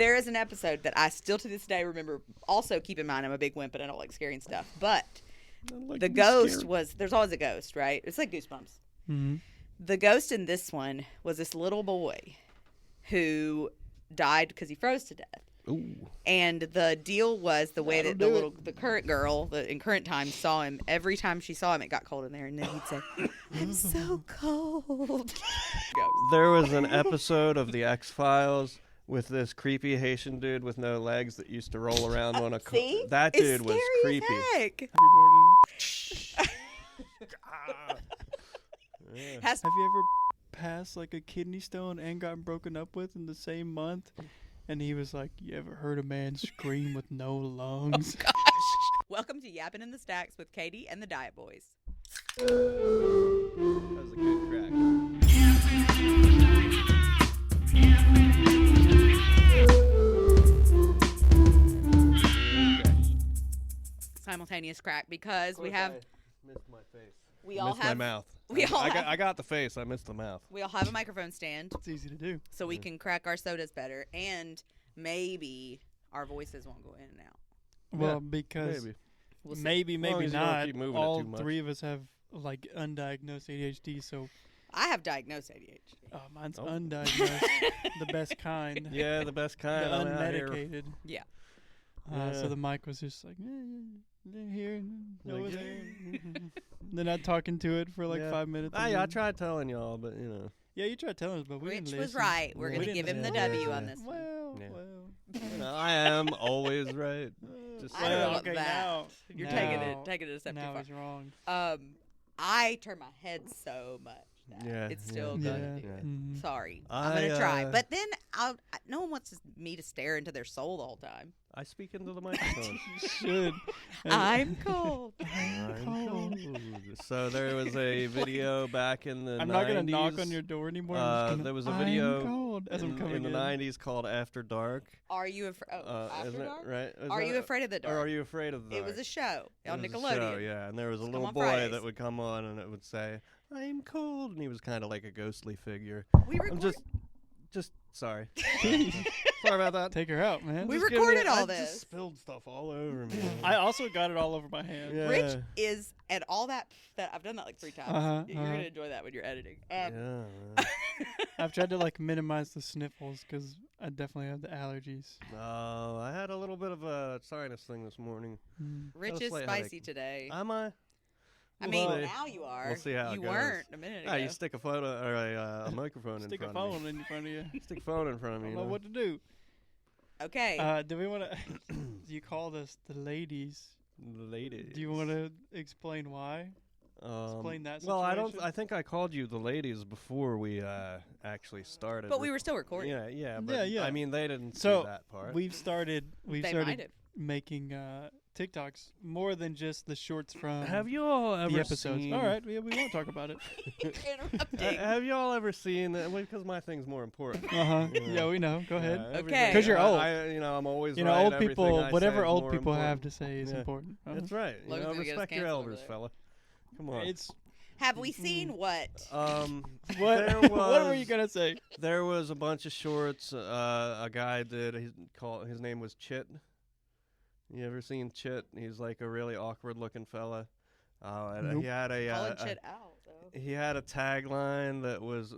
There is an episode that I still to this day remember. Also, keep in mind, I'm a big wimp and I don't like scary stuff. But the ghost was, there's always a ghost, right? It's like Goosebumps. Mm-hmm. The ghost in this one was this little boy who died because he froze to death. Ooh. And the deal was the way that the current girl, in current times, saw him. Every time she saw him, it got cold in there, and then he'd say, "I'm so cold." There was an episode of the X-Files with this creepy Haitian dude with no legs that used to roll around on a See? That It's dude was scary creepy. as heck. Yeah. Have you ever passed like a kidney stone and gotten broken up with in the same month? And he was like, "You ever heard a man scream with no lungs?" Oh, gosh. Welcome to Yappin' in the Stacks with Katie and the Diet Boys. That was a good crack. Simultaneous crack because we have. Missed my face. We all missed have. my mouth. I got the face. I missed the mouth. We all have a microphone stand, It's easy to do. so we can crack our sodas better, and maybe our voices won't go in and out. Well, Yeah, because maybe. We'll see. maybe As long as you don't not. keep moving it All too much. three of us have like undiagnosed ADHD, so I have diagnosed ADHD. mine's Oh. undiagnosed, the best kind. Yeah, the best kind. The I'm out here. unmedicated. Yeah. So Yeah. the mic was just like, here, over Like, there. Then I'd talking to it for like Yeah. 5 minutes. Ah, and yeah, I then- tried telling y'all, but you know. Yeah, you tried telling us, but we Rich didn't was listen. right. We're Yeah. going to We give him didn't the listen. W Yeah. on this one. Well, Yeah. well. You know, I am always right. Just I don't know saying. about okay, that. now, You're now, taking it a step too now far. he's wrong. I turn my head so much that Yeah, it's still yeah. gonna do Yeah. it. Mhm. Sorry, I'm gonna I, try, but then no one wants me to stare into their soul the whole time. I speak into the microphone. You should. I'm cold. I'm cold. cold. So there was a video back in the 90s. I'm not gonna knock on your door anymore. I'm just gonna, there was a I'm video cold as I'm coming in the 90s called After Dark. Are you afraid? After Isn't dark? it right? Is Are that you it? afraid of the Or dark? are you afraid of the It dark? was a show on It was a Nickelodeon. show, yeah, and there was a Come little on boy Fridays. that would come on and it would say, "I'm cold," and he was kind of like a ghostly figure. We I'm recorded. just sorry. Sorry about that. Take her out, man. We Just giving recorded you- all I this. just spilled stuff all over me. I also got it all over my hand. Yeah. Rich is and all that I've done that like 3 times. You're Uh-huh. gonna enjoy that when you're editing. Yeah. I've tried to like minimize the sniffles because I definitely have the allergies. No, I had a little bit of a sinus thing this morning. Mm. Rich Got a is slight spicy headache. today. Am I? I We'll mean, see. now you are. We'll see how you it goes. weren't a minute ago. Ah, you stick a photo or a microphone Stick in a front of phone in front of you. me. Stick a phone in front I of me. don't You know know? what to do. Okay. Do we want to? You called us the ladies. The ladies. Do you want to explain why? Explain that Well, I don't. situation? I think I called you the ladies before we actually started. but we were still recording. Yeah, yeah, but Yeah. I mean, they didn't So, see that part. We've started They might started have. making TikToks more than just the shorts from Have you all ever the episodes. seen? All right, we won't talk about it. Interrupting. Have you all ever seen that? Because my thing's more important. Uh-huh. Yeah. Yeah, we know. Go ahead. Okay. 'Cause you're old. I'm always You know, right. old Everything people, I say whatever is old more people have important. to say is Yeah. important. That's right. You Logan's know, gonna get us respect your canceled over elders, that. fella. Come on. It's Have we seen what? what? There what were you was- gonna say? There was a bunch of shorts. A guy did. His name was Chit. You ever seen Chit? He's like a really awkward-looking fella. And Nope. he had Calling a shit out, though. he had a tagline that was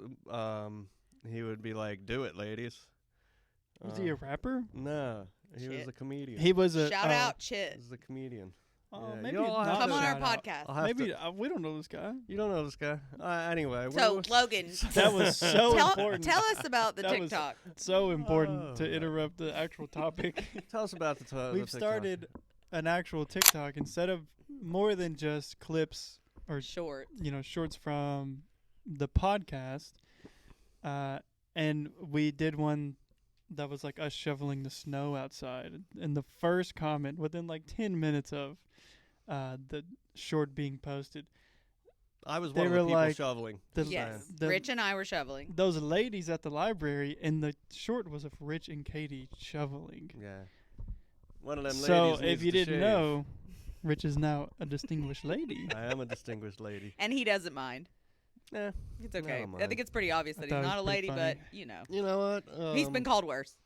he would be like, "Do it, ladies." Was he a rapper? No, he was Chit. a comedian. He was a Shout out, He Chit. was a comedian. Oh, Yeah, maybe y'all not have Come to- on our shout out. podcast. I'll have Maybe to- we don't know this guy. You don't know this guy. Anyway. So, Logan, That was so tell important. us about the That was- TikTok. So important Oh. to interrupt the actual topic. Tell us about the We've started an actual TikTok instead of more than just clips or Short. shorts from the podcast. And we did one that was like us shoveling the snow outside. And the first comment within like 10 minutes of the short being posted, I was they one of the were people like shoveling. the- Yes. the- Rich and I were shoveling. those ladies at the library, and the short was of Rich and Katie shoveling. Yeah. One of them So ladies if needs you to didn't shave. know, Rich is now a distinguished lady. I am a distinguished lady. And he doesn't mind. Yeah. It's okay. don't I think mind. it's pretty obvious I that thought he's it not a was pretty lady, but, funny. You know what? he's been called worse.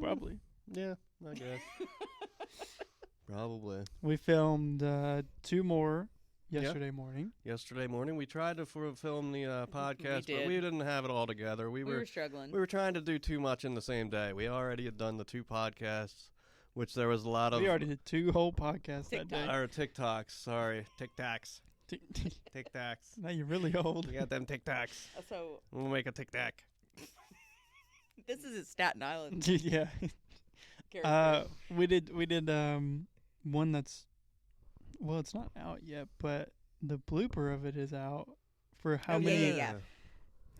Probably. Yeah, I guess. Probably. We filmed 2 more yesterday morning. Yesterday morning, we tried to film the podcast, did. but we didn't have it all together. We were struggling. We were trying to do too much in the same day. We already had done the 2 podcasts, which there was a lot of. We already did 2 whole podcasts that day. Or TikToks, sorry. Tic-tacs. Tic-tacs. Now you're really old. We got them Tic-tacs. So We'll make a Tic-tac. this is a Staten Island Yeah. character. We did one that's, well, it's not out yet, but the blooper of it is out. For how many yeah.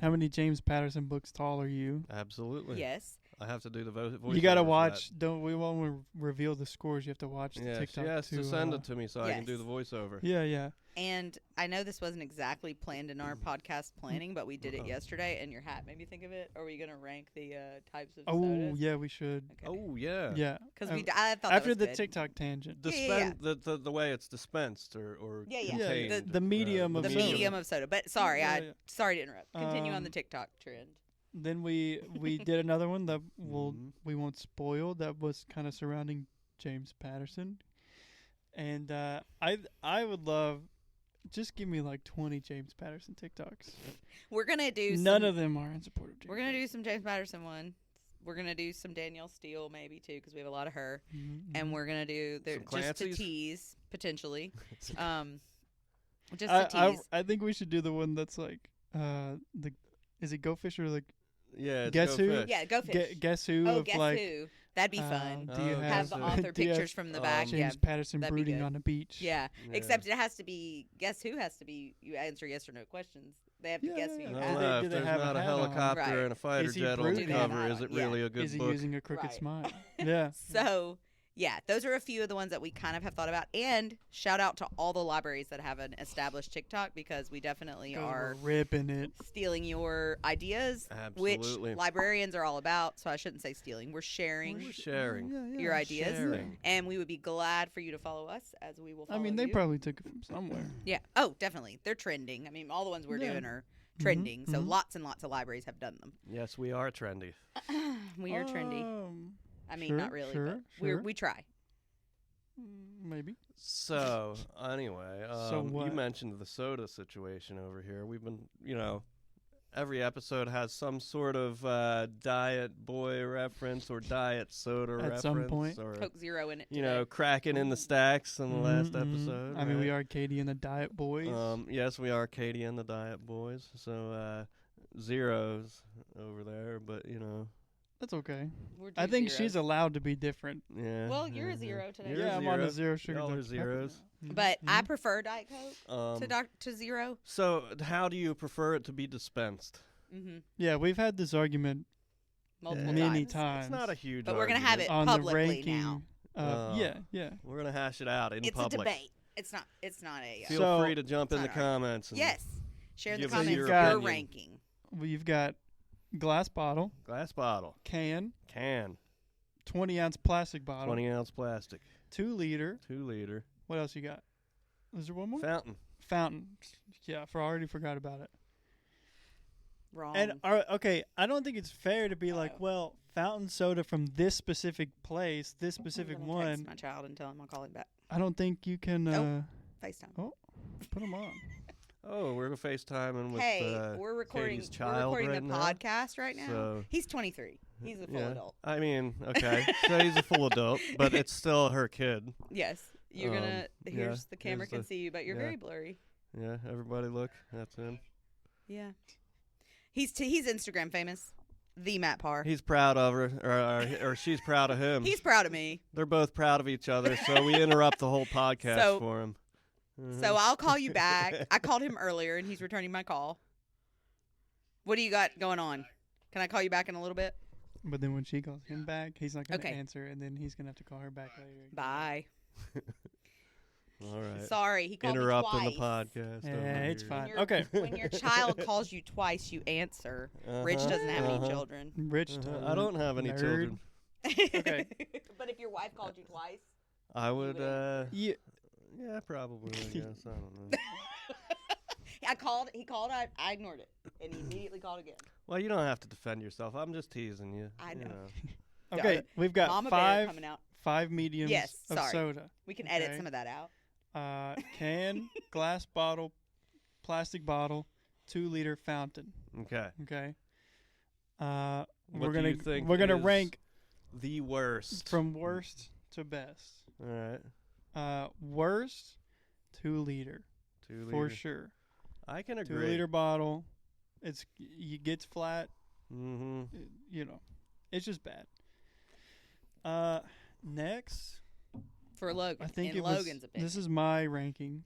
how many James Patterson books tall are you? Absolutely. Yes. I have to do the voice. You gotta watch. We won't reveal the scores. You have to watch the Yeah, TikTok. she has to send it to me so I can do Yes. the voiceover. Yeah. And I know this wasn't exactly planned in our podcast planning, but we did it yesterday, and your hat made me think of it. Are we going to rank the types of Oh sodas? yeah, we should. Okay. Oh yeah. Yeah. Because I thought that after was the good. TikTok tangent. Yeah. The way it's dispensed or Yeah, yeah. contained. The medium of The soda. medium of soda. But sorry, Yeah, yeah. sorry to interrupt. Continue on the Um, TikTok trend. Then we did another one that Mhm. we won't spoil. That was kind of surrounding James Patterson, and I would love, just give me like 20 James Patterson TikToks. We're going to do None of them are in support of James. We're going to do some James Patterson one. We're going to do some Danielle Steele maybe too, because we have a lot of her. And we're going to do Some just to Clancy's? tease potentially. Just to tease. I think we should do the one that's like is it Go Fish or like Yeah. Guess who? Fish. Yeah, go fish. guess who Oh, of guess like who? That'd be fun. do you Oh, Have Guess Who. author do you have pictures from the back. James Yeah. Patterson that'd be brooding good. on a beach? Yeah. Yeah. Except it has to be guess who has to be you answer yes or no questions. They have to Yeah, guess yeah, who I you yeah. don't have. know Do if they there's have a not a hat on? helicopter Right. and a fighter Is he jet on the brooding? cover. Is it Yeah. really a good Is he book? using a crooked Right. smile? Yeah. So, yeah, those are a few of the ones that we kind of have thought about. And shout out to all the libraries that have an established TikTok, because we definitely are We're ripping it. stealing your ideas, Absolutely. which librarians are all about. So I shouldn't say stealing. We're sharing We're sharing. your ideas. Sharing. And we would be glad for you to follow us, as we will follow I mean, they you. probably took it from somewhere. Yeah. Oh, definitely. They're trending. I mean, all the ones we're Yeah. doing are trending. So mhm. lots and lots of libraries have done them. Yes, we are trendy. We are trendy. I mean, sure, not really, sure, but sure. we try. Maybe. So anyway, So you what? mentioned the soda situation over here. We've been, every episode has some sort of diet boy reference or diet soda At reference, some point. or Coke Zero in it today. cracking in the stacks in the last Mhm, mhm. episode. I mean, we right? are Katie and the Diet Boys. Yes, we are Katie and the Diet Boys. So zeros over there, but That's okay. We're I two think zeros. she's allowed to be different. yeah. Well, you're a zero today. You're a Yeah, I'm on a zero. 0 sugar. Y'all are Dr. Pepper zeros. now. Mhm, But I mhm. prefer Diet Coke to zero. So how do you prefer it to be dispensed? Mm-hmm. Yeah, we've had this argument Multiple many times. times. It's not a huge. But we're gonna have argument. it on the publicly ranking. now. Yeah. We're gonna hash it out in It's public. a debate. It's not a. Feel So- free to jump in the It's not our- comments. And Yes. Share in the give us comments your your opinion. ranking. We've got glass bottle, Glass bottle, can, can, 20-ounce plastic bottle, 20-ounce plastic, 2 liter. 2 liter, What else you got? Is there one more? fountain. Fountain. Yeah, I already forgot about it. Wrong. And okay, I don't think it's fair to be like, well, fountain soda from this specific place, this specific I'm gonna text one. my child and tell him I'll call him back. I don't think you can FaceTime. put them on. Oh, we're FaceTiming with Hey, we're recording. Katie's child we're recording right the now. podcast right now. So- He's 23. He's a full yeah. adult. I mean, okay, so he's a full adult, but it's still her kid. Yes. You're gonna. Here's yeah, the camera here's can the- see you, but you're yeah. very blurry. Yeah, everybody look, that's him. Yeah. He's Instagram famous. The Matt Parr. He's proud of her, or she's proud of him. He's proud of me. They're both proud of each other, so we interrupt the whole podcast So- for him. Mhm. So I'll call you back. I called him earlier, and he's returning my call. What do you got going on? Can I call you back in a little bit? But then when she calls him back, he's not going to Okay. answer, and then he's going to have to call her back later. Bye. All right. Sorry, he called Interrupting me the twice. podcast. Yeah, over it's here. fine. When your- Okay. When your child calls you twice, you answer. Rich Uh-huh, doesn't have any uh-huh, children. Rich. uh-huh. I don't have any Nerd. children. Okay. But if your wife called you twice, I would, Yeah. yeah, probably, I guess. I don't know. I called. He called. I ignored it, and he immediately called again. Well, you don't have to defend yourself. I'm just teasing you. I you know. Okay, we've got Mama Bear coming out. 5 mediums of sorry. soda. We can edit Okay. some of that out. Can, glass bottle, plastic bottle, 2-liter fountain. Okay. Okay. What We're do gonna you think we're gonna is rank the worst from worst to best. All right. Worst, 2-liter 2 for liter. sure. I can agree. 2-liter bottle. It gets flat. Mm-hmm. You know, it's just bad. Next, For Logan. I think in it Logan's was. opinion. This is my ranking.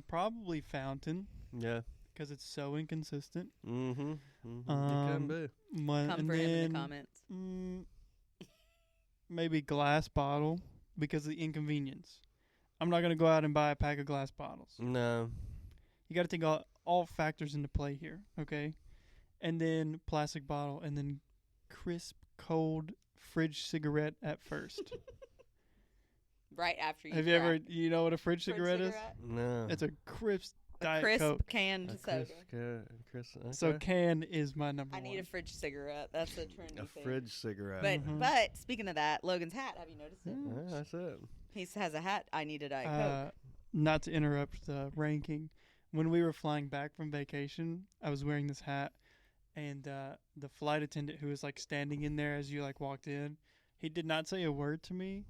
Probably fountain Yeah. because it's so inconsistent. Mm-hmm. It can be. Come for him in the comments. Maybe glass bottle because of the inconvenience. I'm not gonna go out and buy a pack of glass bottles. No. You got to take all factors into play here, okay? And then plastic bottle, and then crisp, cold fridge cigarette at first. Right after you Have you ever, you know what a fridge cigarette is? No. It's a crisp A Diet crisp Coke. canned soda. So Okay. can is my number I one. need a fridge cigarette. That's a trendy A thing. fridge cigarette. But Mhm. but speaking of that, Logan's hat. Have you noticed it? Yeah, that's it. He has a hat. I need a Diet Coke. Not to interrupt the ranking, when we were flying back from vacation, I was wearing this hat, and the flight attendant who was like standing in there as you like walked in, he did not say a word to me.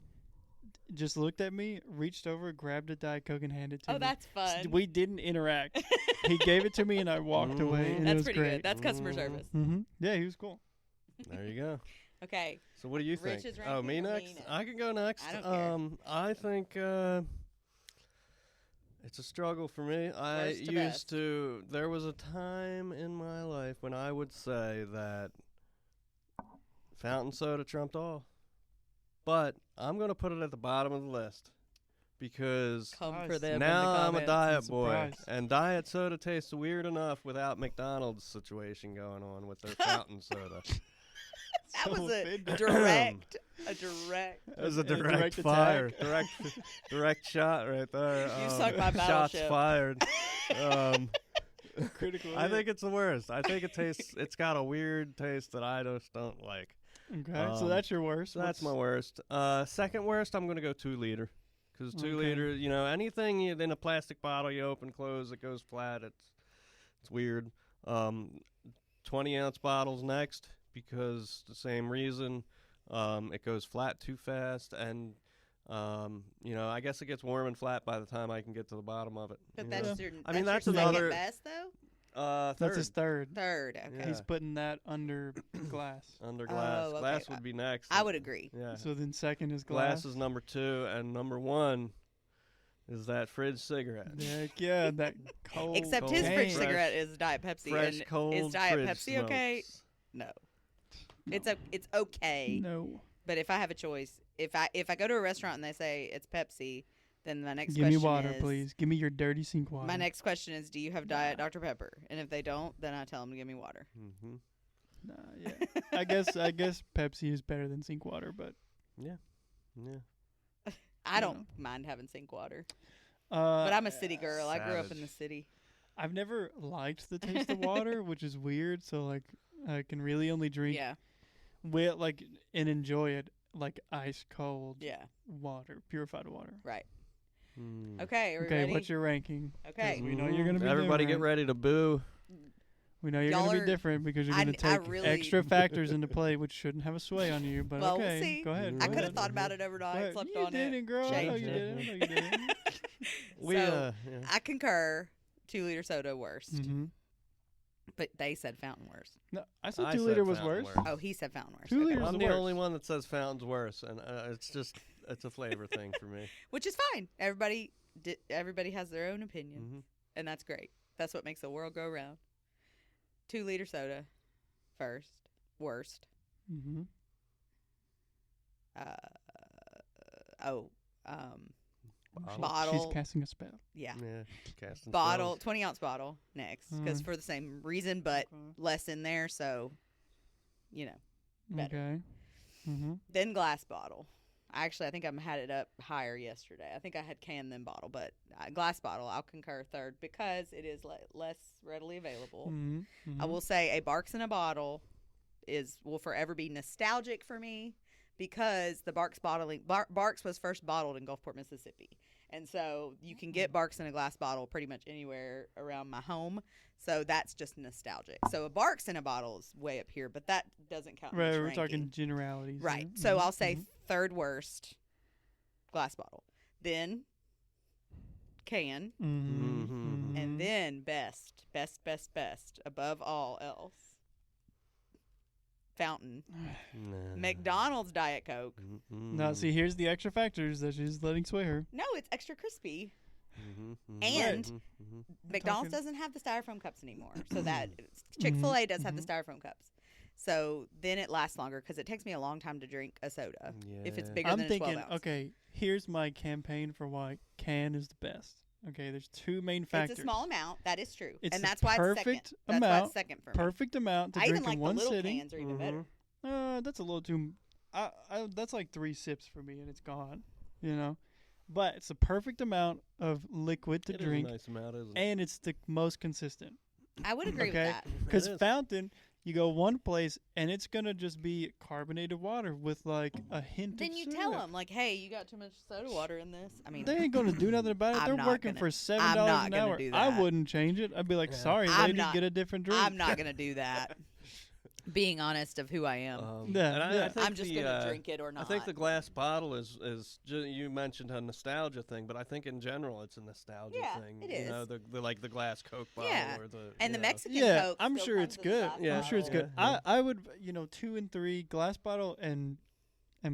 Just looked at me, reached over, grabbed a Diet Coke, and handed it to me. Oh, that's fun. We didn't interact. He gave it to me, and I walked away. And it That's was pretty great. good. That's customer Mm. service. Mm-hmm. Yeah, he was cool. There you go. Okay. So what do you think? Rich's Oh, me ranking or next? me I can go next. I don't care. I think it's a struggle for me. I Worst to used best. to. There was a time in my life when I would say that fountain soda trumped all. But I'm going to put it at the bottom of the list because Come Nice. for them. in the now I'm a comments. diet boy, Surprise. and diet soda tastes weird enough without McDonald's situation going on with their fountain soda. That So was a offended. direct. That was a A direct direct fire, attack. direct shot right there. You sunk my Shots battleship. fired. Critical. I hit. think it's the worst. I think it tastes. It's got a weird taste that I just don't like. Okay, so that's your worst. So that's my worst. Second worst, I'm gonna go 2 liter, because 2 Okay. liter. You know, anything in a plastic bottle you open, close, it goes flat. It's weird. 20-ounce bottles next, because the same reason. It goes flat too fast, and you know, I guess it gets warm and flat by the time I can get to the bottom of it. But you that's know? your. I mean, that's that's your second another- best though. That's Third. his third. Third. Okay. Yeah. He's putting that under glass. Under glass. Oh, okay. Glass would be next. I would agree. Yeah. So then second is glass. Glass is number 2, and number 1 is that fridge cigarette. Heck yeah, that cold. Except cold his fridge fresh- cigarette is Diet Pepsi. Fresh, and cold is Diet fridge Pepsi okay? smokes. No. It's okay. No. But if I have a choice, if I go to a restaurant and they say it's Pepsi, then my next Give question me water, is, please. Give me your dirty sink water. My next question is, do you have Diet Dr Pepper? And if they don't, then I tell them to give me water. Mm-hmm. Nah, yeah. I guess Pepsi is better than sink water, but Yeah. I don't mind having sink water, uh, but I'm a city girl. I grew up in savage. the city. I've never liked the taste of water, which is weird. So like, I can really only drink Yeah, and enjoy it like ice cold yeah, water, purified water. right. Mm. Okay, are we Okay, ready? what's your ranking? 'Cause Okay. we know you're gonna be Everybody different. get ready to boo. We know you're Y'all gonna are- be different because you're I- gonna I take really- extra factors into play, which shouldn't have a sway on you. But Well, we'll okay, see. go ahead. I I go could have ahead. thought about it overnight, Go ahead. slept You on it. didn't, girl. I know changed you it. didn't. I know you didn't. We So, yeah. I concur. 2-liter soda worst, Mm-hmm. but they said fountain worst. No, I said I 2 said liter was fountain worse. worst. Oh, he said fountain worst. 2 Okay. liters I'm is the worse. only one that says fountain's worse, and it's a flavor thing for me. Which is fine. Everybody has their own opinion, Mm-hmm. and that's great. That's what makes the world go round. 2-liter soda, first, worst. Mm-hmm. Bottle. She's casting a spell. Yeah, Yeah. Casting bottle, spells. 20-ounce bottle next, because Mm. for the same reason, but Okay. less in there. So, better. Okay. Mm-hmm. Then glass bottle. Actually, I think I had it up higher yesterday. I think I had can then bottle, but glass bottle, I'll concur third because it is less readily available. Mm-hmm. I will say a Barks in a bottle will forever be nostalgic for me because the Barks was first bottled in Gulfport, Mississippi. And so you can get Barks in a glass bottle pretty much anywhere around my home. So that's just nostalgic. So a Barks in a bottle is way up here, but that doesn't count. Right, in this we're ranking. talking generalities. Right. Yeah. So I'll say third worst glass bottle. Then can. And then best above all else. Fountain. McDonald's Diet Coke. Now, see, here's the extra factors that she's letting sway her. No, it's extra crispy. And McDonald's doesn't have the styrofoam cups anymore. So that Chick-fil-A does have the styrofoam cups. So then it lasts longer because it takes me a long time to drink a soda if it's bigger I'm than thinking, a 12 ounce. okay, here's my campaign for why can is the best. Okay, there's two main factors. It's a small amount. That is true. It's and the that's why it's second. amount, That's why it's second for me. Perfect amount to I drink even like in the one little sitting. cans are even better. That's a little too. That's like 3 sips for me, and it's gone. You know, but it's the perfect amount of liquid to drink, Is a nice amount, isn't it? and it's the most consistent. I would agree with that. Because fountain, you go one place, and it's gonna just be carbonated water with like a hint. Then of you syrup. tell them, like, hey, you got too much soda water in this. I mean, They ain't gonna do nothing about it. I'm They're not working gonna- for $7 I'm not an gonna hour. do I that. wouldn't change it. I'd be like, sorry, I'm lady, not- get a different drink. I'm not going to do that. Being honest of who I am. Yeah, and yeah. I think I'm just going to drink it or not. I think the glass bottle is you mentioned a nostalgia thing, but I think in general it's a nostalgia Yeah, thing. it You know, is. the like the glass Coke bottle Yeah. or the And the you know. Mexican Yeah, Coke I'm still sure comes it's in a good. glass Yeah, I'm sure it's bottle. good. yeah. I would, 2 and 3 glass bottle and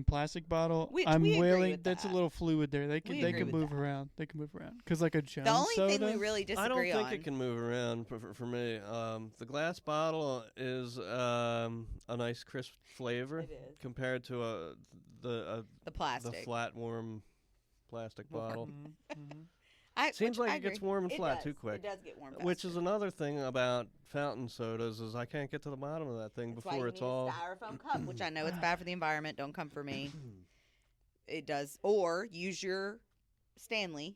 plastic bottle. I'm we agree willing. with That's a that. little fluid there. They We can agree with move that. around. They can move around because like a Jones The only soda. thing we really disagree I don't think on. it can move around for me. The glass bottle is a nice crisp flavor It is. compared to The plastic. the flat warm plastic bottle. Which Seems like I it gets agree. warm and It flat does. too quick. It does get warm Which is faster. another thing about fountain sodas is I can't get to the bottom of that thing That's why before you it's need all. a styrofoam cup, which I know it's bad for the environment. Don't come for me. It does. Or use your Stanley.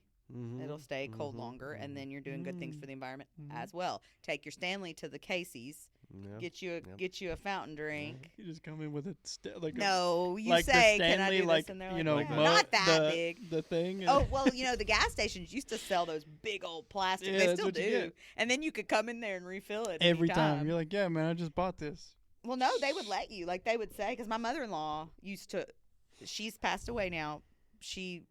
It'll stay cold longer, and then you're doing good things for the environment as well. Take your Stanley to the Casey's. Yep. Get you a fountain drink. You just come in with it like No, you like say, the "Can I Stanley, do like this?" And they're you like, know, "Yeah." mo- not that the, big. The thing. Oh well, the gas stations used to sell those big old plastic. Yeah, They that's still what you do, get. and then you could come in there and refill it every anytime. time you're like, yeah, man, I just bought this. Well, no, they would let you. Like, they would say, because my mother-in-law used to, she's passed away now. She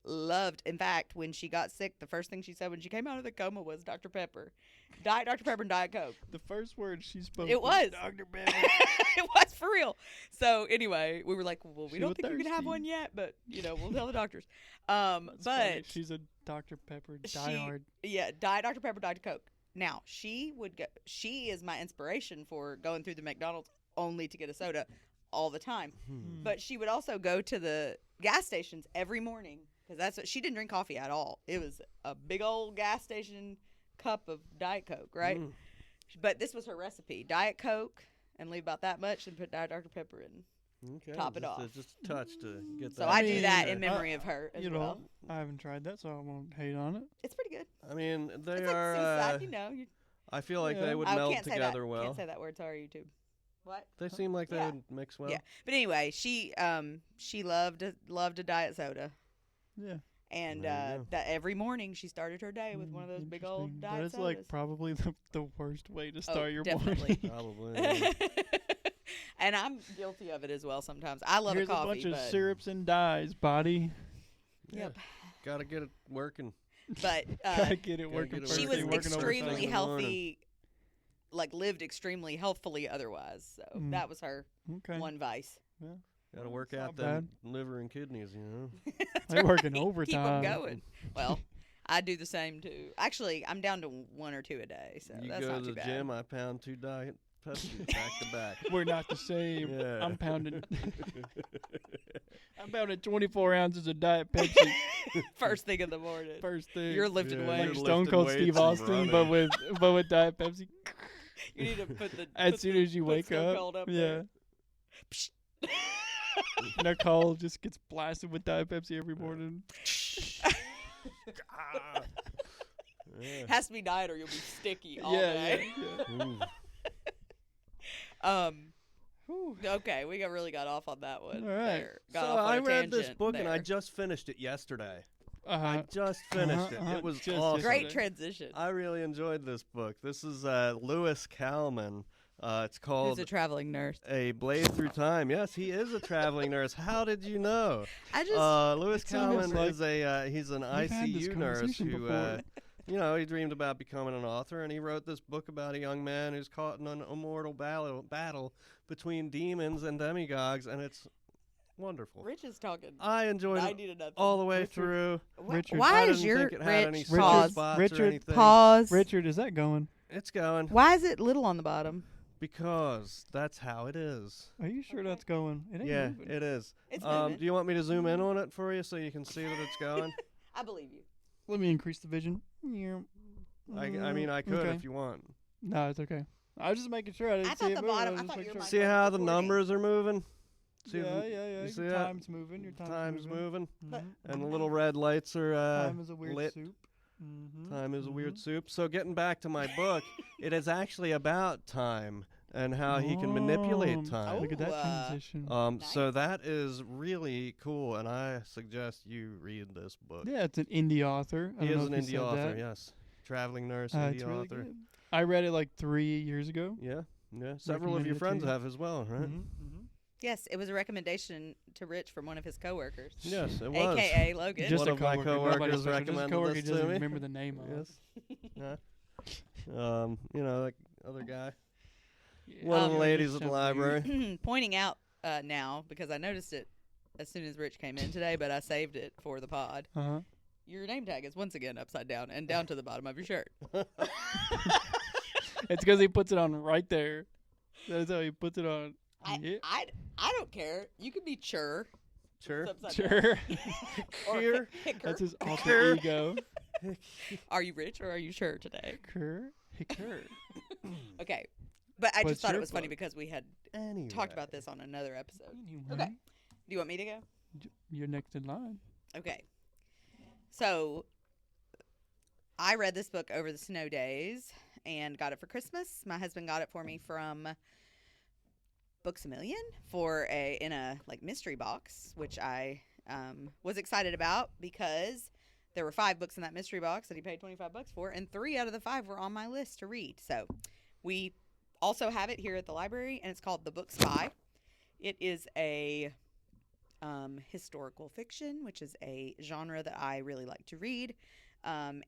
loved, in fact, when she got sick, the first thing she said when she came out of the coma was Dr. Pepper. Diet Dr. Pepper and Diet Coke. The first word she spoke. It was. Dr. Pepper. It was for real. So, anyway, we were like, well, we She don't was think you can have thirsty. one yet, but, we'll tell the doctors. That's But, funny. She's a Dr. Pepper diehard. yeah, Diet Dr. Pepper, Diet Coke. Now, she is my inspiration for going through the McDonald's only to get a soda all the time. But she would also go to the gas stations every morning because that's what she didn't drink coffee at all. It was a big old gas station cup of Diet Coke, right? But this was her recipe: Diet Coke, and leave about that much, and put Diet Dr. Pepper in. Okay, top it just off. just a touch to get So that. I do that mean, in memory of her as You know, well. I haven't tried that, so I won't hate on it. It's pretty good. I mean, they It's like are. seaside, you I feel like Yeah. they would I meld can't say together that. well. Can't say that word. Sorry, YouTube. What? They seem like they Yeah. would mix well. Yeah. But anyway, she loved a diet soda. Yeah. And There you go. that every morning she started her day with one of those big old Interesting. diet That is sodas. like probably the worst way to start your definitely. morning. Probably. yeah. And I'm guilty of it as well sometimes. I love Here's a coffee, a bunch of but syrups and dyes, body. Yep. Gotta get it working. but Gotta get it Gotta working. get it first she working. was thing, working overtime. extremely in the morning. healthy, like lived extremely healthfully otherwise. So Mm. that was her Okay. one vice. Gotta work It's out not them liver and kidneys, you know. They're working Keep 'em overtime. going. Well, I do the same too. Actually, I'm down to 1 or 2 a day, so You that's go not to too the bad. gym, I pound 2 Diet Pepsi back to back. We're not the same. Yeah. I'm pounding. I'm pounding 24 ounces of Diet Pepsi First thing in the morning. first thing. You're lifting Yeah, weights. like you're Stone lifting Cold weights Steve and Austin, but running. with Diet Pepsi. You need to put the As put soon the- as you put wake Stone up, Cold up yeah. there. Nicole just gets blasted with Diet Pepsi every morning. Ah. Yeah. Has to be diet or you'll be sticky all yeah, day. yeah, yeah. Ooh. Whew. Okay, we really got off on that one. All right. there. Got So off on I a read this tangent book and I there. just finished it yesterday. Uh-huh. I just finished it. It was Just awesome. Great yesterday. transition. I really enjoyed this book. This is Lewis Kalman. It's called Who's a traveling nurse? A Blade Through Time. Yes, he is a traveling nurse. How did you know? I just Lewis It's almost Kalman like is he's an we've had this ICU nurse conversation who, before. he dreamed about becoming an author, and he wrote this book about a young man who's caught in an immortal battle between demons and demigods, and it's wonderful. Rich is talking. I enjoyed I it needed nothing. all the way Richard. through. Richard. Why I is didn't your think it had any Rich soft pause? spots or Richard, anything. Pause. Richard, is that going? It's going Why is it little on the bottom? because that's how it is. Are you sure that's going? It ain't Yeah, moving. it is. It's Do moving. you want me to zoom in on it for you so you can see that it's going? I believe you. Let me increase the vision. Yeah. I mean, I could Okay. if you want. No, it's okay. I was just making sure I didn't I see thought it the moving. bottom- was I just thought making your sure. mic See how the recording. numbers are moving? See Yeah, the- yeah. you see Your that? time's moving. Your Time's moving, But- Mhm. and the little red lights are Time is a weird lit. soup. Mm-hmm. Time is a weird soup. So getting back to my book, it is actually about time and how he can manipulate time. Look at that Oh, transition. So that is really cool, and I suggest you read this book. Yeah, it's an indie author. I He don't is know an if you indie said author, that. yes. Traveling nurse, It's indie really author. good. I read it like 3 years ago. Yeah, yeah. Several of Recommended your it to friends you. have as well, right? Mhm. Yes, it was a recommendation to Rich from one of his coworkers, Yes, it was. AKA Logan. Just One a of my coworker. Nobody coworkers special. Just a recommended coworker this he doesn't to me. remember the name of. Yes. Yeah. Like other guy. Yeah. One of the Um, ladies at the library. Pointing out now, because I noticed it as soon as Rich came in today, but I saved it for the pod. Uh-huh. Your name tag is once again upside down and down to the bottom of your shirt. It's because he puts it on right there. That's how he puts it on. Yeah. I don't care. You could be Chur. Sure. It's upside down. Sure. Or Here. Hicker. That's his alter ego. Are you Rich or are you Chur today? Hicker. Okay. But I What's just thought it your was funny book? because we had Anyway. talked about this on another episode. Anyway, Okay. Do you want me to go? You're next in line. Okay. So I read this book over the snow days and got it for Christmas. My husband got it for me from Books A Million in a like mystery box, which I was excited about because there were 5 books in that mystery box that he paid $25 for, and 3 out of the 5 were on my list to read. So we also have it here at the library, and it's called The Book Spy. It is a historical fiction, which is a genre that I really like to read. And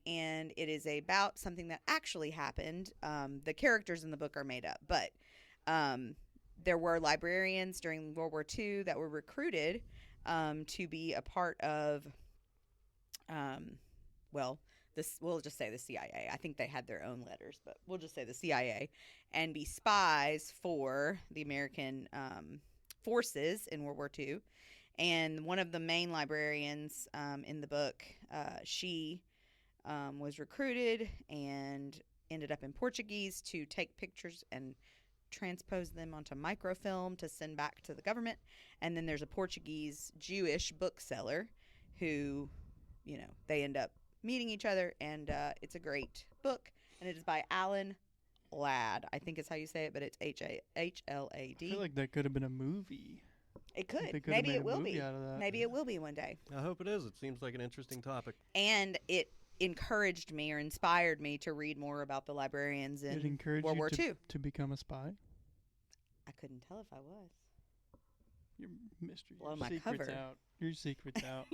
it is about something that actually happened. The characters in the book are made up, but there were librarians during World War II that were recruited to be a part of, we'll just say the CIA. I think they had their own letters, but we'll just say the CIA, and be spies for the American forces in World War II. And one of the main librarians in the book, she was recruited and ended up in Portuguese to take pictures and transpose them onto microfilm to send back to the government. And then there's a Portuguese Jewish bookseller who, they end up meeting each other. And it's a great book. And it is by Alan Ladd. I think is how you say it, but it's Hlad. I feel like that could have been a movie. It They could. could've Maybe made it a will movie be. out of that. Maybe it will be one day. I hope it is. It seems like an interesting topic. And it encouraged me or inspired me to read more about the librarians It in encouraged World you War to, II. to become a spy. I couldn't tell if I was. Your mystery. Blow Your my secret's cover. out. Your secret's out.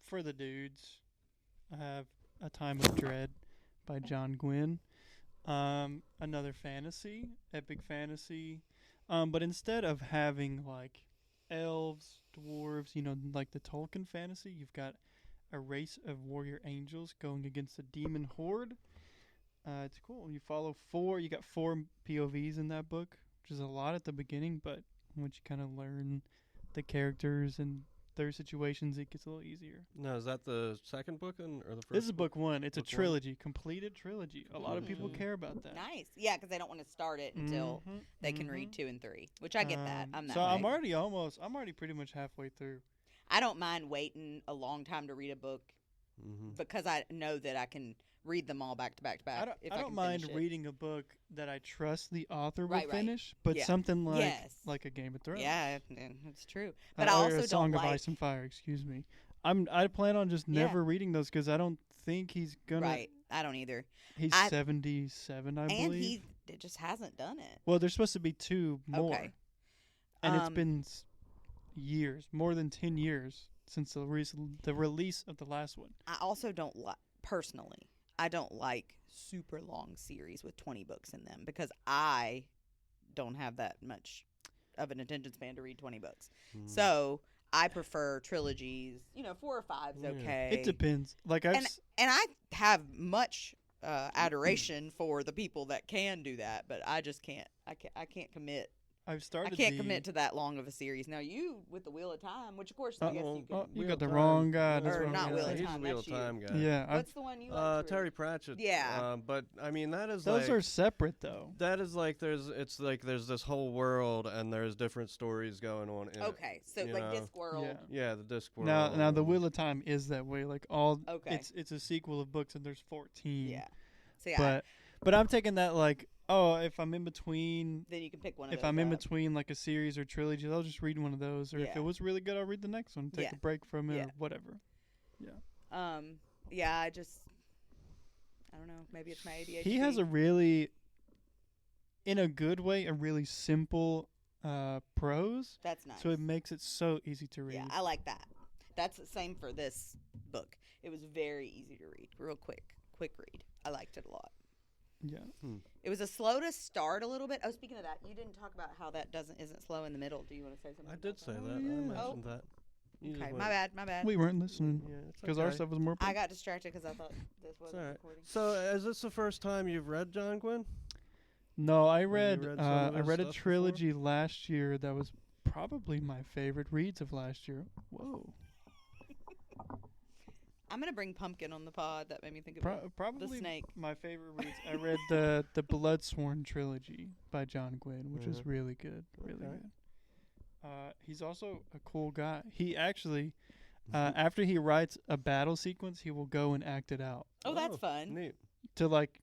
For the dudes, I have A Time of Dread by John Gwynne. Another fantasy, epic fantasy. But instead of having like elves, dwarves, like the Tolkien fantasy, you've got a race of warrior angels going against a demon horde. It's cool. You got 4 POVs in that book, which is a lot at the beginning, but once you kind of learn the characters and their situations, it gets a little easier. Now, is that the second book or the first? This is book 1. It's Book a one? trilogy, completed trilogy. A lot of people Mhm. care about that. Nice. Yeah, because they don't want to start it until Mhm, they can mhm. read 2 and 3, which I get that. I'm that So way. I'm already pretty much halfway through. I don't mind waiting a long time to read a book Mm-hmm. because I know that I can read them all back to back to back. If I don't can mind finish it. reading a book that I trust the author will Right, right. finish, but Yeah. something like Yes. a Game of Thrones. Yeah, it's true. But I or also a Song don't of like. Ice and Fire. Excuse me. I plan on just Yeah. never reading those because I don't think he's gonna. Right, I don't either. He's I- 77, I And believe. it just hasn't done it. Well, there's supposed to be 2 more, Okay. and it's Um, been years, more than 10 years since the release of the last one. I also don't like, personally, I don't like super long series with 20 books in them because I don't have that much of an attention span to read 20 books. So I prefer trilogies. 4 or 5's Yeah. okay. It depends. Like and I have much adoration for the people that can do that, but I just can't. I can't commit. I've started. I can't commit to that long of a series. Now you with the Wheel of Time, which of course I guess you can. Oh, you Wheel got the of wrong Time. guy. That's Or wrong not guy. Wheel of He's Time, a Wheel that's of you. Time guy. Yeah, What's the one you like? Terry Pratchett. Yeah. But I mean that is those like are separate though. that is like there's this whole world and there's different stories going on in it. Okay, so you like know. Discworld. Yeah. Yeah, the disc world. Now the Wheel of Time is that way. Like all, Okay. it's a sequel of books, and there's 14. Yeah. So yeah, But I'm taking that like, if I'm in between, then you can pick one of if those I'm in up. between like a series or trilogy, I'll just read one of those. Or if Yeah. it was really good, I'll read the next one. Take Yeah. a break from it Yeah. or whatever. Yeah, I don't know. Maybe it's my ADHD. He has a really, in a good way, a really simple prose. That's nice. So it makes it so easy to read. Yeah, I like that. That's the same for this book. It was very easy to read, real quick read. I liked it a lot. Yeah. It was a slow to start a little bit. Oh, speaking of that, you didn't talk about how that isn't slow in the middle. Do you want to say something? I did about say that? that. yeah. I Oh. mentioned that. You just Okay, went- my bad. We weren't listening Yeah, it's because our okay. stuff was more. I got distracted because I thought this It's wasn't all right. recording. So, is this the first time you've read John Gwynn? No, I you read read some of I his read a stuff before? trilogy last year that was probably my favorite reads of last year. Whoa. I'm gonna bring Pumpkin on the pod. That made me think of the Probably snake. my favorite reads. I read the Bloodsworn trilogy by John Gwynn, which is really good, really Okay. good. He's also a cool guy. He actually, after he writes a battle sequence, he will go and act it out. Oh, that's fun. Neat. To like,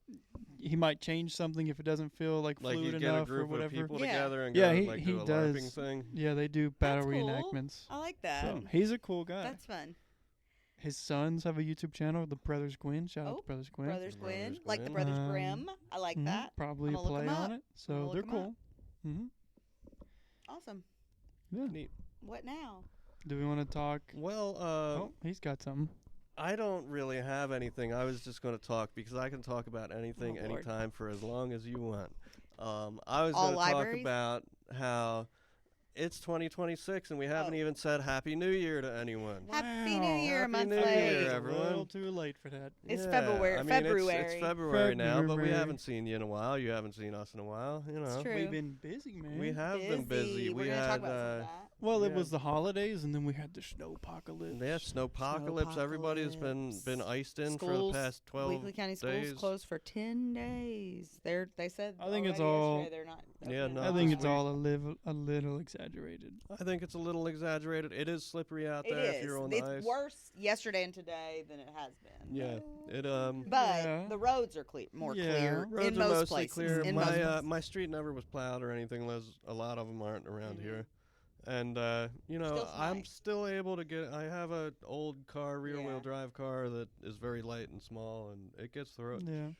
he might change something if it doesn't feel like Like fluid you get a enough or group of whatever. people Yeah. together and Yeah, go, he- like, he do a does. LARPing thing. Yeah, they do battle That's cool. reenactments. I like that. So he's a cool guy. That's fun. His sons have a YouTube channel, the Brothers Gwynn. Shout out Oh, to Brothers Gwynn. Brothers Brothers Gwynn, like the Gwynn. Brothers Grimm. I like Mhm, that. Probably I'ma a look play 'em on up. it. So look they're 'em cool. up. hmm Awesome. Yeah. Neat. What now? Do we want to talk? Well, Oh, he's got something. I don't really have anything. I was just going to talk because I can talk about anything Oh, Lord. anytime for as long as you want. I was All going to talk libraries? about how it's 2026 and we haven't Oh. even said Happy New Year to anyone. Happy New Year, a Happy month New late. Year, It's a everyone. little too late for that. It's Yeah, February- I mean, February. It's February now, but we February. haven't seen you in a while. You haven't seen us in a while. You know, It's true. We've been busy, man. we have been busy. We're We gonna had talk about some of that. Well, it Yeah. was the holidays, and then we had the snowpocalypse. yeah, snowpocalypse. Everybody's been Snowpocalypse. iced in for Schools, the past 12 Weekly County schools days. closed for 10 days. They said. I think it's already all- yesterday they're not. Yeah, opening no, I up. think this it's all a little exaggerated. I think it's a little exaggerated. It is slippery out It there is. if you're on the It's ice. worse yesterday and today than it has been. Yeah, it But Yeah. the roads are more Yeah. clear roads in are most mostly places. clear. In most My places. my street never was plowed or anything. A lot of them aren't around Mhm. here, and you know Still I'm nice. still able to get. I have a old car, rear Yeah. wheel drive car that is very light and small, and it gets through it. Yeah.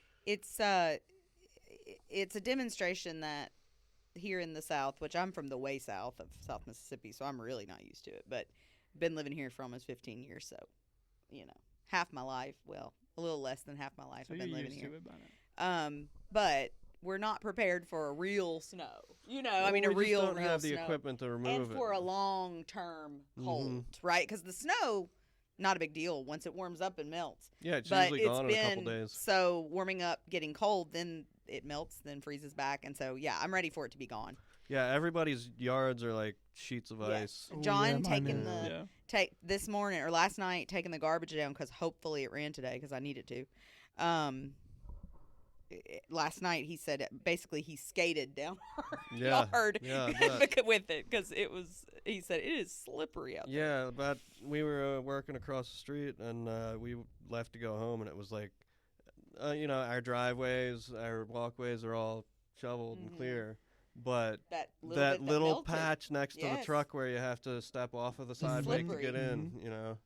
It's a demonstration that here in the South, which I'm from the way south of South Mississippi, so I'm really not used to it, but been living here for almost 15 years, so half my life, well, a little less than half my life So I've you're been living used here. to it by now. But we're not prepared for a real snow. I Well, mean, a we just real, don't real have the snow. equipment to remove And it. for a long-term cold, Mhm. right? Because the snow, not a big deal. Once it warms up, it melts. Yeah, it's But usually it's gone in a been couple days. so warming up, getting cold, then it melts, then freezes back, and so yeah, I'm ready for it to be gone. Yeah, everybody's yards are like sheets of Yeah. John Ooh, Oh, yeah, mine taking is. the- Yeah. Take this morning or last night, taking the garbage down because hopefully it ran today because I needed to. Last night he said basically he skated down our Yeah, yard yeah, I bet. with it because it was. He said it is slippery out there. Yeah, but we were working across the street and we left to go home and it was like our driveways, our walkways are all shoveled and clear, but that little, that bit little melted. patch next to the Yes. truck where you have to step off of the sideway to slippery. get in,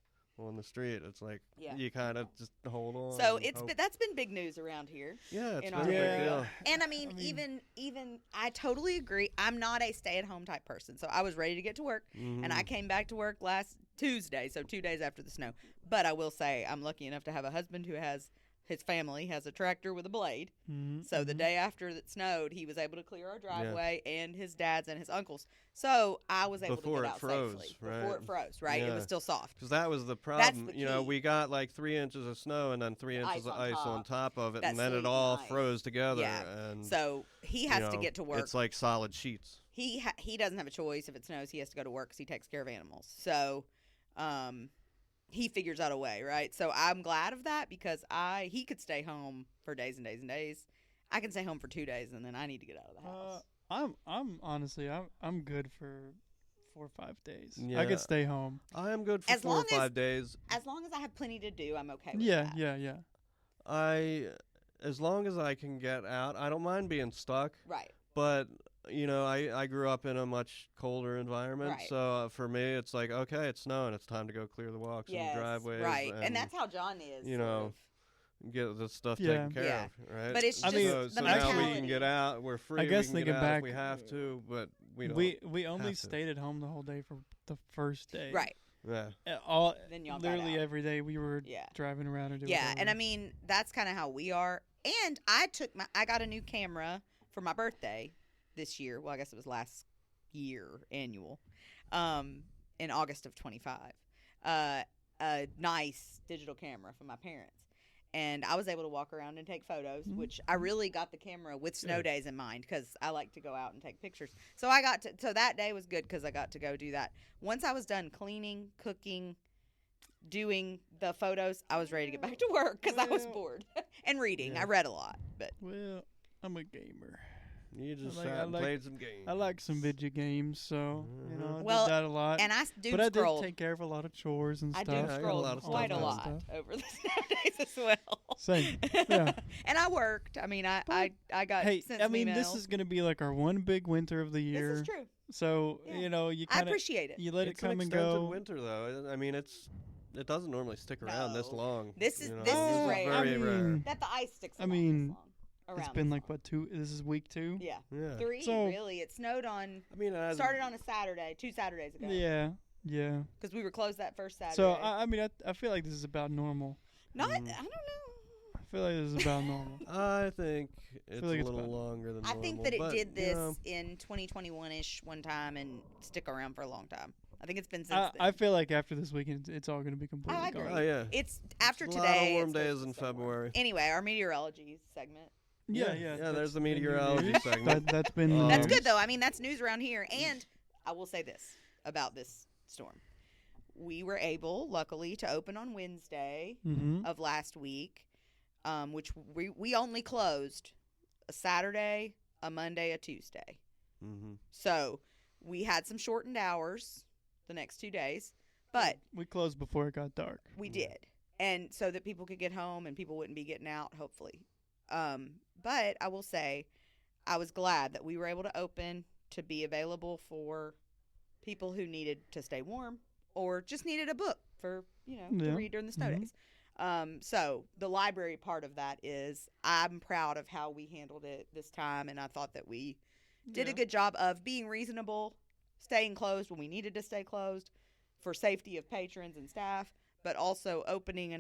on the street, it's like Yeah. you kind of just hold on. So and hope. that's been big news around here. Yeah, it's in been our a big area. deal. And I I mean, mean- even I totally agree. I'm not a stay-at-home type person, so I was ready to get to work, and I came back to work last Tuesday, so 2 days after the snow. But I will say, I'm lucky enough to have a husband who has his family has a tractor with a blade. Mhm, So the mhm. day after it snowed, he was able to clear our driveway and his dad's and his uncle's. So I was able Before to it get out froze, safely right? before it froze. Right, it Yeah. was still soft. Because that was the That's problem. the key. We got like 3 inches of snow and then 3 inches of ice on top of it, That and then sleet it and all ice. froze together. Yeah. And So he has to get to work. It's like solid sheets. He doesn't have a choice. If it snows, he has to go to work because he takes care of animals. So, he figures out a way, right? So I'm glad of that because he could stay home for days and days and days. I can stay home for 2 days and then I need to get out of the house. I'm honestly I'm good for 4 or 5 days. I Yeah. could stay home. I am good for As 4 or long as- 5 days. As long as I have plenty to do, I'm okay with Yeah, that. yeah. As long as I can get out, I don't mind being stuck. Right. But I grew up in a much colder environment, Right. so for me, it's like, okay, it's snowing, it's time to go clear the walks and Yes. the driveways, Right. and And that's how John is. you sort know, of. get the stuff Yeah. taken care Yeah. of, right? But it's I just mean, so, the so now we mentality. can get out. We're free. I guess we can thinking get out if back, we have to, but we don't. We only have to. stayed at home the whole day for the first day. Right. Yeah. All Then y'all got literally out. every day we were Yeah. driving around and doing. Yeah, and I mean that's kind of how we are. And I got a new camera for my birthday this year. Well, I guess it was last year annual, in August of 25. A nice digital camera from my parents, and I was able to walk around and take photos. Which I really got the camera with snow Good. days in mind because I like to go out and take pictures. So so that day was good because I got to go do that. Once I was done cleaning, cooking, doing the photos, I was ready to get back to work because I was Well- bored and reading. Yeah. I read a lot, but Well, I'm a gamer. You just I sat and like- played some games. I like some video games, so I Well, did that a lot. and I do but I scroll. did take care of a lot of chores and I stuff. do I got a scroll lot of stuff quite a done. lot Stuff. over the snow days as well. Same. Yeah. And I worked. I mean, I got Hey, sent I some mean, emails. this is gonna be like our one big winter of the year. This is true. So Yeah. you I kind of appreciate it. you let It's it come an and extended go. winter, though. I mean, it doesn't normally stick around this No. long. This is- you know? this is It's rare. Very I rare. mean, That the ice sticks. I along mean, this long, It's around been this like long. what 2? This is week 2. Yeah, Yeah. 3 So- really. It snowed on. I mean, Started on a Saturday, 2 Saturdays ago. Yeah. Yeah. Because we were closed that first Saturday. So I mean, I feel like this is about normal. Not. Mm. I don't know. I feel like this is about normal. I think it's like a it's little about- longer than I normal. think that it but, did you this know, in 2021-ish one time and stick around for a long time. I think it's been since I then. feel like after this weekend, it's all going to be completely I agree. gone. Oh yeah. It's after It's today. A lot of warm it's supposed days to in stay warm. February. Anyway, our meteorology segment. Yeah. Yeah, that's there's the been meteorology news. segment. That's been. Um, That's news. good though. I mean, that's news around here. And I will say this about this storm: we were able, luckily, to open on Wednesday Mm-hmm. of last week, which we only closed a Saturday, a Monday, a Tuesday. Mm-hmm. So we had some shortened hours the next 2 days, but We closed before it got dark. we did, and so that people could get home and people wouldn't be getting out, hopefully. But I will say, I was glad that we were able to open to be available for people who needed to stay warm or just needed a book for to Yeah. read during the snow Mhm. days. So the library part of that is I'm proud of how we handled it this time, and I thought that we did a good job of being reasonable, staying closed when we needed to stay closed for safety of patrons and staff, but also opening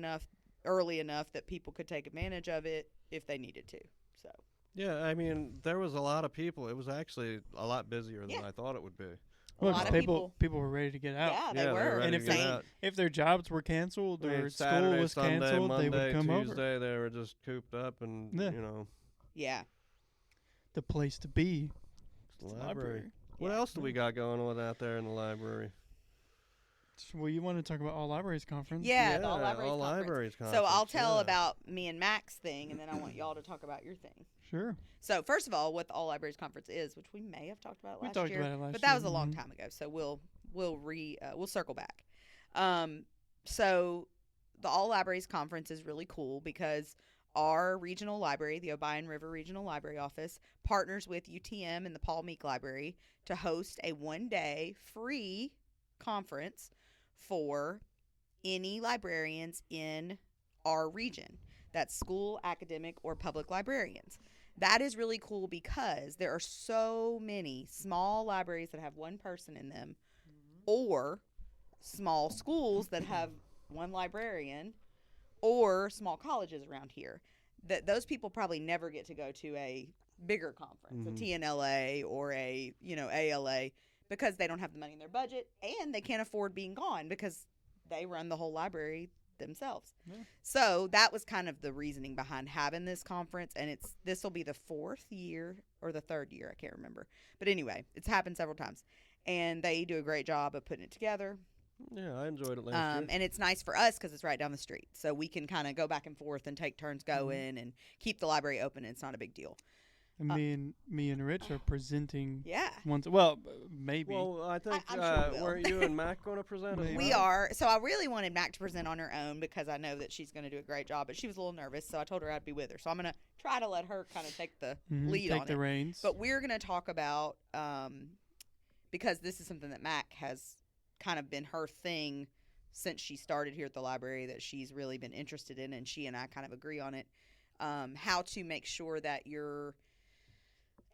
early enough that people could take advantage of it if they needed to. So Yeah, I mean, there was a lot of people. It was actually a lot busier than Yeah. I thought it would be. Well, lot 'cause of people were ready to get out. yeah, they Yeah, were. they were And ready if to get they- out. If their jobs were canceled I mean, or school Saturday, was Sunday, canceled, Monday, they would come over. Tuesday, they were just cooped up and, Yeah. Yeah. The place to be. the is the library. What Yeah. else do we got going on out there in the library? Well, you want to talk about All Libraries Conference? Yeah, the All Libraries All Conference. Libraries So Conference, I'll tell yeah. about me and Mac's thing, and then I want y'all to talk about your thing. Sure. So first of all, what the All Libraries Conference is, which we may have talked about We last talked year, about it last but that year, was a long mhm. time ago. So we'll circle back. So the All Libraries Conference is really cool because our regional library, the Obion River Regional Library Office, partners with UTM and the Paul Meek Library to host a one-day free conference for any librarians in our region. That's school, academic, or public librarians. That is really cool because there are so many small libraries that have one person in them, or small schools that have one librarian, or small colleges around here, that those people probably never get to go to a bigger conference, a TNLA or a ALA, because they don't have the money in their budget and they can't afford being gone because they run the whole library themselves. Yeah. So that was kind of the reasoning behind having this conference, and this will be the 4th year or the 3rd year, I can't remember, but anyway, it's happened several times, and they do a great job of putting it together. Yeah, I enjoyed it last year. And it's nice for us because it's right down the street, so we can kind of go back and forth and take turns going and keep the library open. And it's not a big deal. And me and Rich are presenting. Yeah. Once, well, maybe. Well, I think I'm sure we will. weren't you and Mac going to present? As We well? are. So I really wanted Mac to present on her own because I know that she's going to do a great job, but she was a little nervous, so I told her I'd be with her. So I'm going to try to let her kind of take the lead on it. Take the reins. But we're going to talk about, because this is something that Mac has kind of been her thing since she started here at the library, that she's really been interested in, and she and I kind of agree on it, how to make sure that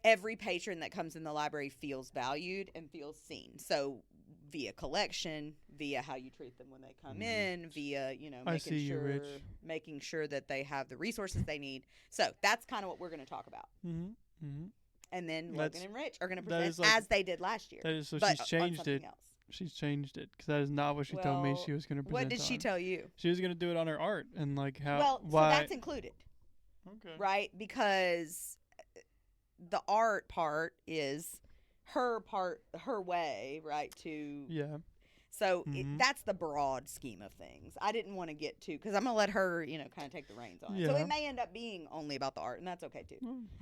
every patron that comes in the library feels valued and feels seen. So via collection, via how you treat them when they come in, via, making sure that they have the resources they need. So that's kind of what we're going to talk about. And then Logan and Rich are going to present as they did last year. That is, so she's changed it. Else. She's changed it because that is not what she told me she was going to present. What did she tell you? She was going to do it on her art and like how. Well, why. So that's included. Okay. Right, because the art part is her way, right? So that's the broad scheme of things. I didn't want to get too, because I'm going to let her, kind of take the reins on it. So it may end up being only about the art, and that's okay too.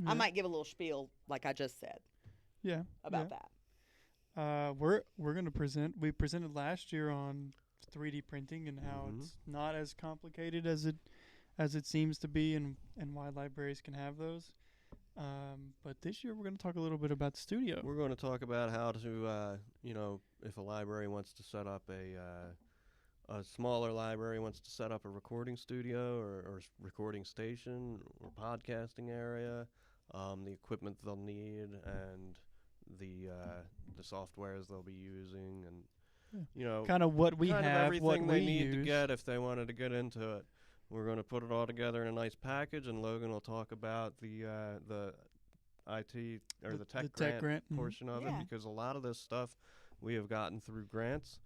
I might give a little spiel like I just said. About that. We're gonna present. We presented last year on 3D printing and how it's not as complicated as it seems to be, and why libraries can have those. But this year we're gonna talk a little bit about the studio. We're going to talk about how to, if a library wants to set up a smaller library wants to set up a recording studio or recording station or podcasting area, the equipment they'll need and the softwares they'll be using, and kind of what we have, everything what they we need use. to get if they wanted to get into it. We're going to put it all together in a nice package, and Logan will talk about the IT or the tech grant portion of it, because a lot of this stuff we have gotten through grants,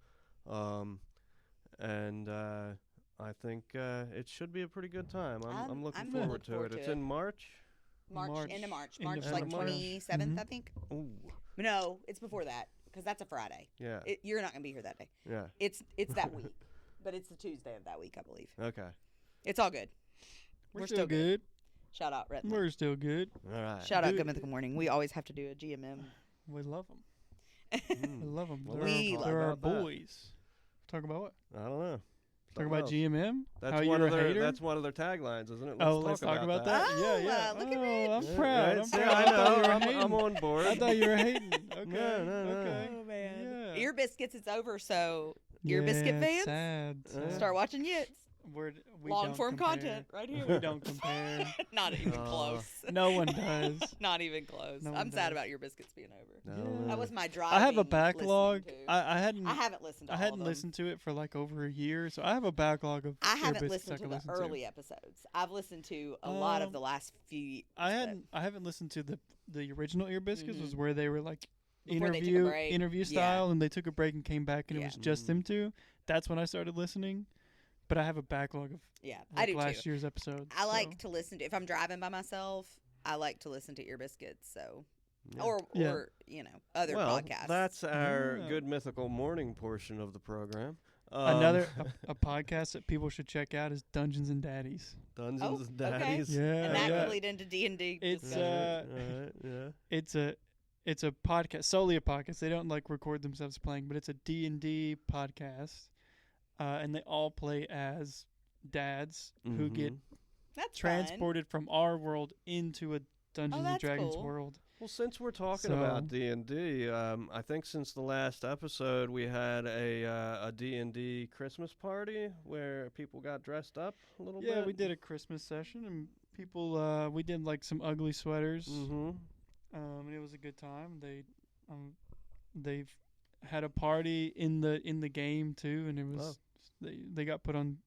and I think it should be a pretty good time. I'm looking forward to it. It's in March. End of March, like 27th, I think. Ooh. No, it's before that, because that's a Friday. Yeah. You're not going to be here that day. Yeah. It's that week, but it's the Tuesday of that week, I believe. Okay. It's all good. We're still good. Shout out, Rhett. We're still good. All right. Shout out Good Mythical Morning. We always have to do a GMM. We love them. We love them. Well, they're our boys. Talk about what? I don't know. Talk about GMM? That's how one you're of a their. hater? That's one of their taglines, isn't it? Let's talk about that. Yeah. Look at Rich. I'm proud. I'm proud. I know. I'm on board. I thought you were hating. Okay. No. Okay. Oh man. Yeah. Ear Biscuits is over, so Ear Biscuit fans, sad. start watching YITS. We Long form content right here. We don't compare. Not even close. No one does. Not even close. I'm sad about Your Biscuits being over. No. That was my drive. I have a backlog. I haven't listened to I hadn't listened to it for like over a year, so I have a backlog of. I haven't listened to the early episodes. I've listened to a lot of the last few. I haven't listened to the original Ear Biscuits, was where they were like Before interview style, and they took a break and came back, and it was just them two. That's when I started listening. But I have a backlog of I do last too. year's episodes. I like to listen to, if I'm driving by myself, I like to listen to Ear Biscuits. So, or other podcasts. That's our Good Mythical Morning portion of the program. Another a podcast that people should check out is Dungeons and Daddies. Dungeons and Daddies. Okay. And that can lead into D&D. It's a podcast, solely a podcast. They don't like record themselves playing, but it's a D&D podcast. And they all play as dads who get That's fun. transported from our world into a Dungeons and that's Dragons cool. world. Well, since we're talking So- about D&D, I think since the last episode we had a D&D Christmas party where people got dressed up a little bit. Yeah, we did a Christmas session, and people, we did like some ugly sweaters, Mm-hmm. and it was a good time. They've had a party in the game too, and it was they got put on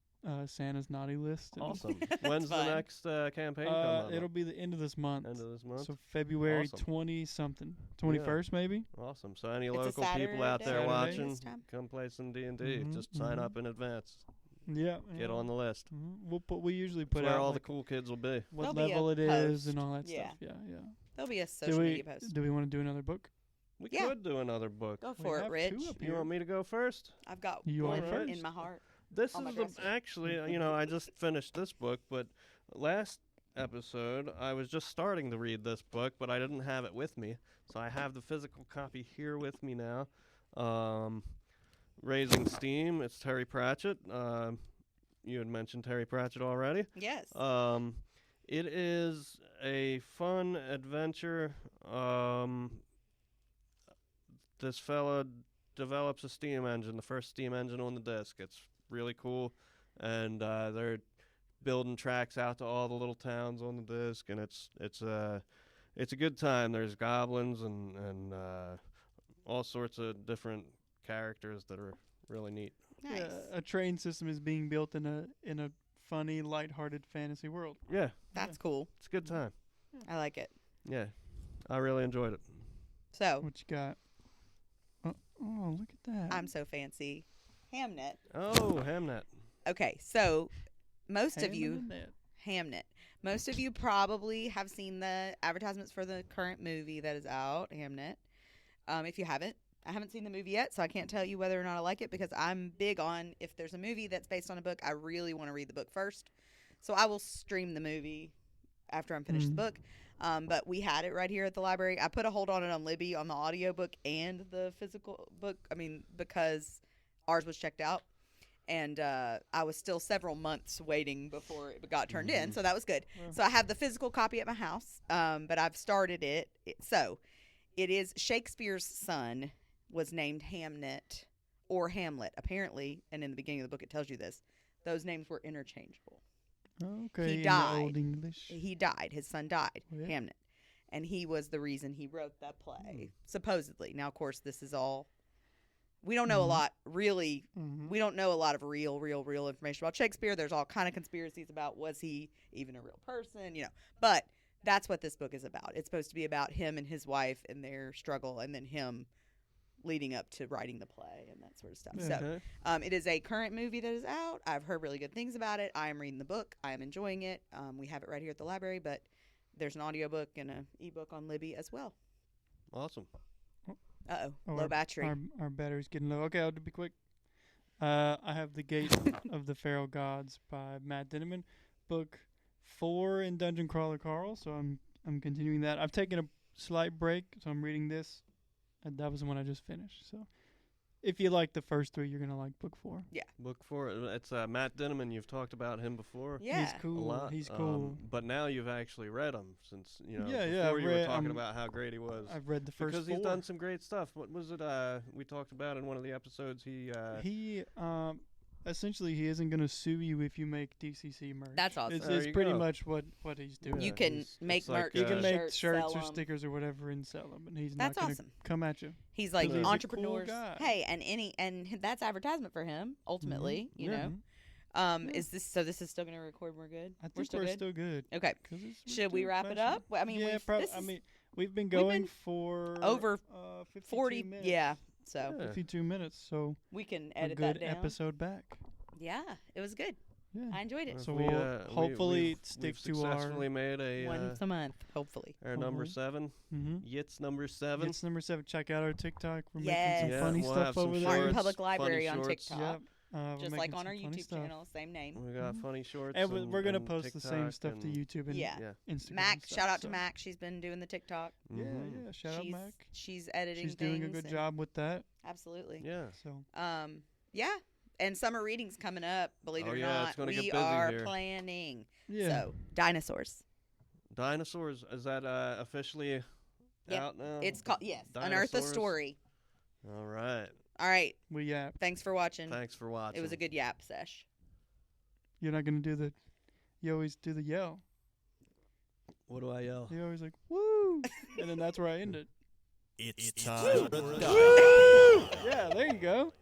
Santa's naughty list. And Awesome. When's the fun. next campaign coming it'll up? be the end of this month. End of this month? So February Awesome. 20-something, 21st maybe. Awesome. So any It's a local people out there Saturday. watching, this time. come play some D&D. Mhm, Just sign mhm. up in advance. Yeah. Get on the list. We usually That's put where out all like the cool kids will be. what There'll be a level it is and post. all that Yeah. stuff. Yeah. There'll be a social media post. Do we want to do another book? We Yeah. could do another book. Go We for it, have Rich. two up You here. want me to go first? I've got You one are first. in my heart. This on my is dresser. actually, I just finished this book, but last episode I was just starting to read this book, but I didn't have it with me, so I have the physical copy here with me now. Raising Steam. It's Terry Pratchett. You had mentioned Terry Pratchett already. Yes. It is a fun adventure. This fella develops a steam engine, the first steam engine on the disc. It's really cool, and they're building tracks out to all the little towns on the disc, and it's a good time. There's goblins and all sorts of different characters that are really neat. Nice. Yeah, a train system is being built in a funny, lighthearted fantasy world. Yeah, That's cool. it's a good time. I like it. Yeah, I really enjoyed it. So What you got? Oh, look at that. I'm so fancy. Hamnet. Oh, Hamnet. Okay, so most of you, Hammond and that. Hamnet. Most of you probably have seen the advertisements for the current movie that is out, Hamnet. If you haven't, I haven't seen the movie yet, so I can't tell you whether or not I like it because I'm big on if there's a movie that's based on a book, I really want to read the book first. So I will stream the movie after I'm finished the book. But we had it right here at the library. I put a hold on it on Libby on the audiobook and the physical book. I mean, because ours was checked out. And I was still several months waiting before it got turned in. So that was good. Well. So I have the physical copy at my house, but I've started it. So it is Shakespeare's son was named Hamnet or Hamlet, apparently. And in the beginning of the book, it tells you this. Those names were interchangeable. Okay. He in died. The Old English. He died. His son died, Oh, yeah. Hamnet. And he was the reason he wrote that play, supposedly. Now, of course, this is all. We don't know a lot, really. Mhm. We don't know a lot of real information about Shakespeare. There's all kind of conspiracies about was he even a real person, But that's what this book is about. It's supposed to be about him and his wife and their struggle, and then him leading up to writing the play and that sort of stuff. So Okay. it is a current movie that is out. I've heard really good things about it. I am reading the book. I am enjoying it. We have it right here at the library, but there's an audiobook and an ebook on Libby as well. Awesome. Uh-oh, Oh, low battery. Our battery's getting low. Okay, I'll be quick. I have The Gate of the Feral Gods by Matt Dinniman, book 4 in Dungeon Crawler Carl. So I'm continuing that. I've taken a slight break, so I'm reading this, and that was the one I just finished. So if you like the first 3, you're gonna like book 4. Book 4. It's Matt Dinniman. You've talked about him before. Yeah. He's cool. A lot. He's cool. But now you've actually read him since, Yeah, before yeah, I've you were read- talking I'm- about how great he was. I've read the first Because 4. he's done some great stuff. What was it we talked about in one of the episodes? He Essentially he isn't gonna sue you if you make DCC merch. That's awesome. It's, There it's you pretty go. much what he's doing. You Yeah, can it's make like, merch. You can make shirts, shirts sell or 'em. stickers or whatever and sell them, and he's That's not gonna awesome. come at you. He's like He's a cool entrepreneurs. guy. Hey, and that's advertisement for him ultimately. You Yeah. know. Yeah. Is this this is still gonna record? We're good. I think we're still we're good. still good. Okay. 'Cause we're Should we still wrap it flashing. up? Well, I mean, yeah, this I is mean, we've been been going for over 52 40. minutes. Yeah. So Yeah. 52 minutes. So we can a edit good that down. episode back. Yeah, it was good. Yeah. I enjoyed it. So We, we'll hopefully we've stick we've to our- successfully made a Once a month, hopefully. our number Hopefully. 7. Mm-hmm. YITS number 7. It's number 7. Check out our TikTok. We're Yes. making Yeah, some funny we'll stuff have some over there. Martin shorts, Public funny Library on shorts. TikTok. Yep. We're Just like making on our some funny YouTube stuff. channel, same name. We got Mhm. funny shorts. And we're gonna and post the same TikTok stuff to and- YouTube and Yeah. Yeah. Instagram. Mac, and stuff, shout out to so- Mac. She's been doing the TikTok. Yeah, Mhm. yeah. Shout out she's Mac. she's editing She's doing a things good and- job with that. Absolutely. Yeah. So Yeah. and summer reading's coming up. Believe it Oh, or yeah, not, it's gonna get we busy are here. planning. Yeah. So dinosaurs. Dinosaurs, is that officially Yep. out now? It's called Unearth a Dinosaurs? Story. All right. All right. We yap. Thanks for watching. Thanks for watching. It was a good yap sesh. You're not gonna do the. You always do the yell. What do I yell? You always like woo, and then that's where I end it. It's time for the Yeah, there you go.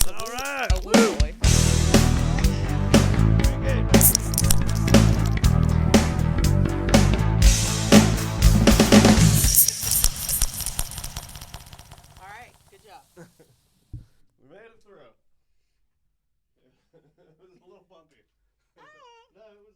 All right. A woo boy. All right. Good job. We made it through. It was a little bumpy. No, it was.